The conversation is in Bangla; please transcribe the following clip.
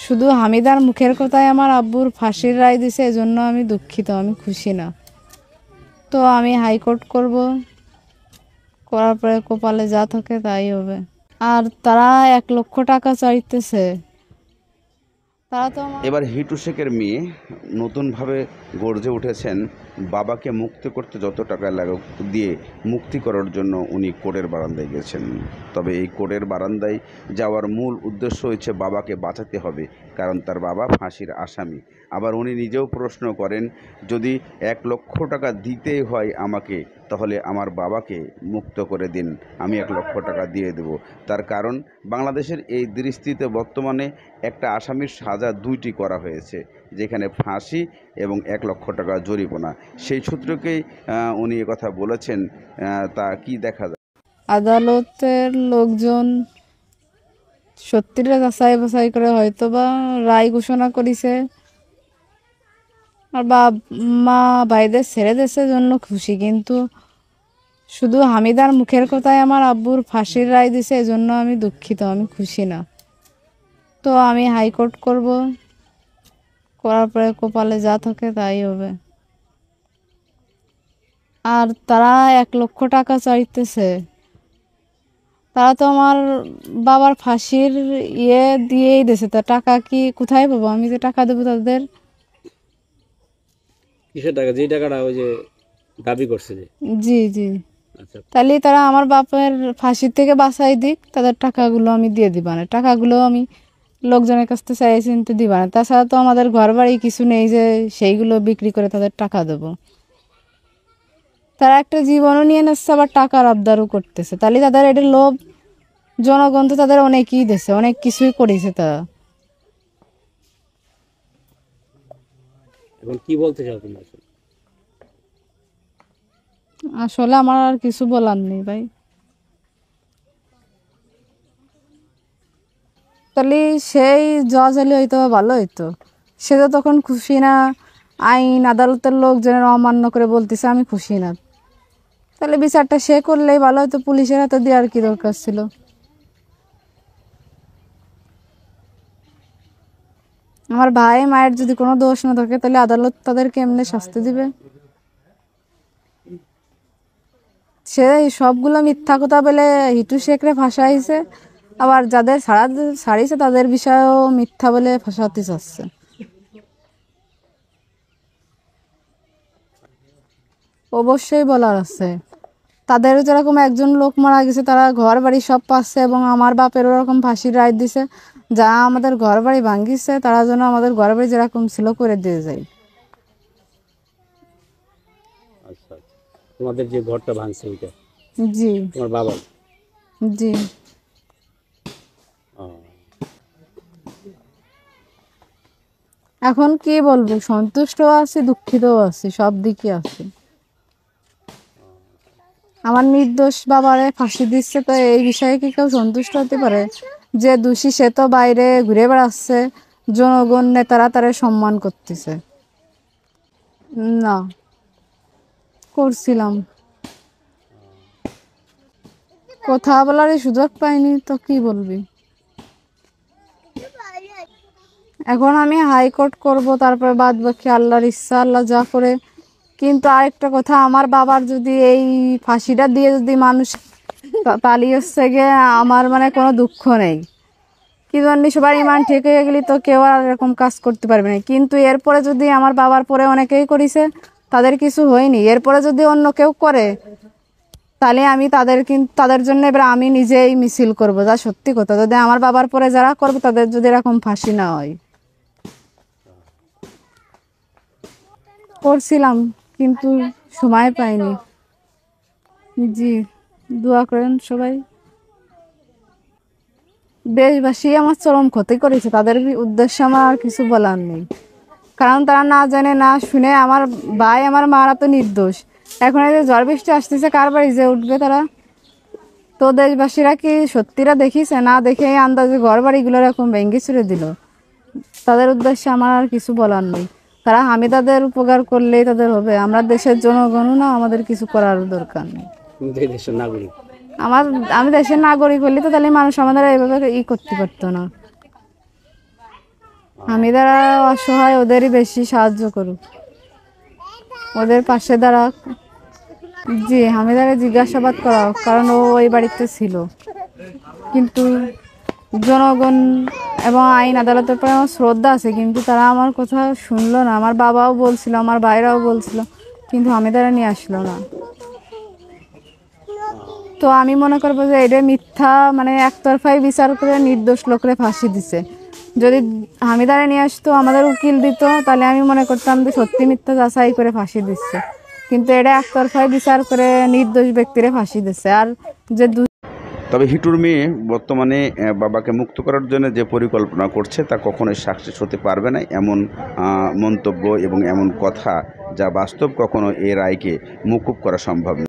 শুধু হামিদার মুখের কথায় আমার আব্বুর ফাঁসির রায় দিছে, এজন্য আমি দুঃখিত, আমি খুশি না। তো আমি হাইকোর্ট করব, করার পরে কপালে যা থাকে তাই হবে। আর তারা 1 লক্ষ টাকা চাইতেছে। তারা তো এবার হিটু শেখের মেয়ে নতুনভাবে গর্জে উঠেছেন। বাবাকে মুক্তি করতে যত টাকা লাগুক দিয়ে মুক্তি করার জন্য উনি কোর্টের বারান্দায় গেছেন। তবে এই কোর্টের বারান্দায় যাওয়ার মূল উদ্দেশ্য হচ্ছে বাবাকে বাঁচাতে হবে, কারণ তার বাবা ফাঁসির আসামি। আবার উনি নিজেও প্রশ্ন করেন, যদি 1 লক্ষ টাকা দিতেই হয় আমাকে, তাহলে আমার বাবাকে মুক্ত করে দিন, আমি 1 লক্ষ টাকা দিয়ে দেব। তার কারণ বাংলাদেশের এই দৃষ্টিতে বর্তমানে একটা আসামির সাজা 2টি করা হয়েছে, যেখানে ফাঁসি এবং 1 লক্ষ টাকা জরিমানা। সেই সূত্রকেই উনি কথা বলেছেন। তা কি দেখা যায়? আদালতের লোকজন সত্যিটা যাচাই বাছাই করে হয়তো বা রায় ঘোষণা করেছে। আর মা ভাইদের ছেড়ে দেশে জন্য খুশি, কিন্তু শুধু হামিদার মুখের কথায় আমার আব্বুর ফাঁসির রায় দিছে, এজন্য আমি দুঃখিত, আমি খুশি না। তো আমি হাইকোর্ট করব, করার পরে কপালে যা থাকে তাই হবে। আর তারা 1 লক্ষ টাকা চাইতেছে। তারা তো আমার বাবার ফাঁসির দিয়েই দিয়েছে, তা টাকা কি কোথায় পাবো? আমি যে টাকা দেবো তাদের। কিসের টাকা? যে টাকাটা ওই যে দাবি করছে যে। জি জি। আচ্ছা, তাহলে তারা আমার বাপের ফাঁসির থেকে বাঁচাই দিক, তাদের টাকাগুলো আমি দিয়ে দিবা না। টাকাগুলো আমি লোকজনের কাছ থেকে চাই চিনতে দিবা না। তাছাড়া তো আমাদের ঘর বাড়ি কিছু নেই যে সেইগুলো বিক্রি করে তাদের টাকা দেবো। তারা একটা জীবনও নিয়ে নিচ্ছে, আবার টাকার আবদারও করতেছে। তাহলে তাদের এটা লোভ। জনগণ তো তাদের অনেকই দিয়েছে, অনেক কিছুই করেছে তারা। এখন কি বলতে চাও তুমি? আসলে আমার আর কিছু বলার নেই ভাই। তাহলে সেই জজ হলে হয়তো ভালো হইতো। সে তো তখন খুশি না, আইন আদালতের লোকজনের অমান্য করে বলতেছে আমি খুশি না। তাহলে বিচারটা সে করলেই ভালো হতো, পুলিশের হাতে দেওয়ার কি দরকার ছিল? আমার ভাই মায়ের যদি কোনো দোষ না থাকে, তাহলে আদালত তাদেরকে এমনি শাস্তি দিবে? সে সবগুলো মিথ্যা কথা বলে হিটু শেখরে ফাঁসাইছে, আবার যাদের ছাড়িয়েছে তাদের বিষয়েও মিথ্যা বলে ফাঁসাতে চাচ্ছে। অবশ্যই বলার আছে। তাদেরও যেরকম একজন লোক মারা গেছে, তারা ঘর বাড়ি সব পাচ্ছে, এবং আমার বাপের ওরকম ফাঁসির রায় দিছে, যা আমাদের ঘর বাড়ি ভাঙ্গিছে তারা যেন আমাদের ঘর বাড়ি যেরকম ছিল করে দিয়ে যায়। আচ্ছা, তোমাদের যে ঘরটা ভাঙছে ওইটা? জি। তোমার বাবা? জি। এখন কি বলবো, সন্তুষ্ট আছি, দুঃখিতও আছি, সব দিকে আছি। আমার নির্দোষ বাবারে ফাঁসি দিচ্ছে, তো এই বিষয়ে কি কেউ সন্তুষ্ট হতে পারে? যে দোষী সে তো বাইরে ঘুরে বেড়াচ্ছে, জনগণ নেতারা তারা সম্মান করতেছে। না, করছিলাম, কথা বলার সুযোগ পাইনি, তো কি বলবি? এখন আমি হাইকোর্ট করব, তারপরে বাদ বাকি আল্লাহর ইচ্ছা, আল্লাহ যা করে। কিন্তু আরেকটা কথা, আমার বাবার যদি এই ফাঁসিটা দিয়ে যদি মানুষ পালিয়ে হচ্ছে গিয়ে, আমার মানে কোনো দুঃখ নেই। কি জানি সবার ইমান ঠিক হয়ে গেলি তো কেউ আর এরকম কাজ করতে পারবে না। কিন্তু এরপরে যদি আমার বাবার পরে অনেকেই করেছে, তাদের কিছু হয়নি, এরপরে যদি অন্য কেউ করে, তাহলে আমি তাদের জন্য এবার আমি নিজেই মিছিল করব। যা সত্যি কথা, যদি আমার বাবার পরে যারা করবে তাদের যদি এরকম ফাঁসি না হয়। করছিলাম, কিন্তু সময় পাইনি। জি, দোয়া করেন সবাই। দেশবাসী আমার চরম ক্ষতি করেছে, তাদের উদ্দেশ্যে আমার আর কিছু বলার নেই। কারণ তারা না জানে না শুনে, আমার ভাই আমার মারা তো নির্দোষ। এখন এই যে ঝড় বৃষ্টি আসতেছে, কার বাড়ি যে উঠবে তারা? তো দেশবাসীরা কি সত্যিরা দেখিছে? না দেখে আন্দাজে ঘর বাড়িগুলো এরকম ভেঙে ছুড়ে দিল। তাদের উদ্দেশ্যে আমার আর কিছু বলার নেই। তারা হামিদাদের উপকার করলেই তাদের হবে। আমরা দেশের জনগণও না, আমাদের কিছু করার দরকার নেই। দেশের নাগরিক আমি দেশের নাগরিক হলে তো তাহলে মানুষ আমাদের এইভাবে করতে পারতো না। আমি যারা অসহায় ওদেরই বেশি সাহায্য করুক, ওদের পাশে দাঁড়াক। জি, আমি তারা জিজ্ঞাসাবাদ করা হোক, কারণ ও ওই বাড়িতে ছিল। কিন্তু জনগণ এবং আইন আদালতের পরে আমার শ্রদ্ধা আছে, কিন্তু তারা আমার কথা শুনলো না। আমার বাবাও বলছিল, আমার ভাইরাও বলছিল, কিন্তু আমি তারা নিয়ে আসলো না। তো আমি মনে করবো যে এটা মিথ্যা, মানে একতরফাই বিচার করে নির্দোষ লোকরে ফাঁসি দিছে। যদি হামিদারে নিয়ে আসতো, আমাদের উকিল দিত, তাহলে আমি মনে করতাম যে সত্যি মিথ্যা যাচাই করে ফাঁসি দিচ্ছে। কিন্তু এটা একতরফাই বিচার করে নির্দোষ ব্যক্তিরে ফাঁসি দিচ্ছে। আর যে তবে হিটুর মেয়ে বর্তমানে বাবাকে মুক্ত করার জন্য যে পরিকল্পনা করছে তা কখনোই সাকসেস হতে পারবে না, এমন মন্তব্য এবং এমন কথা যা বাস্তব, কখনো এই রায়কে মকুব করা সম্ভব না।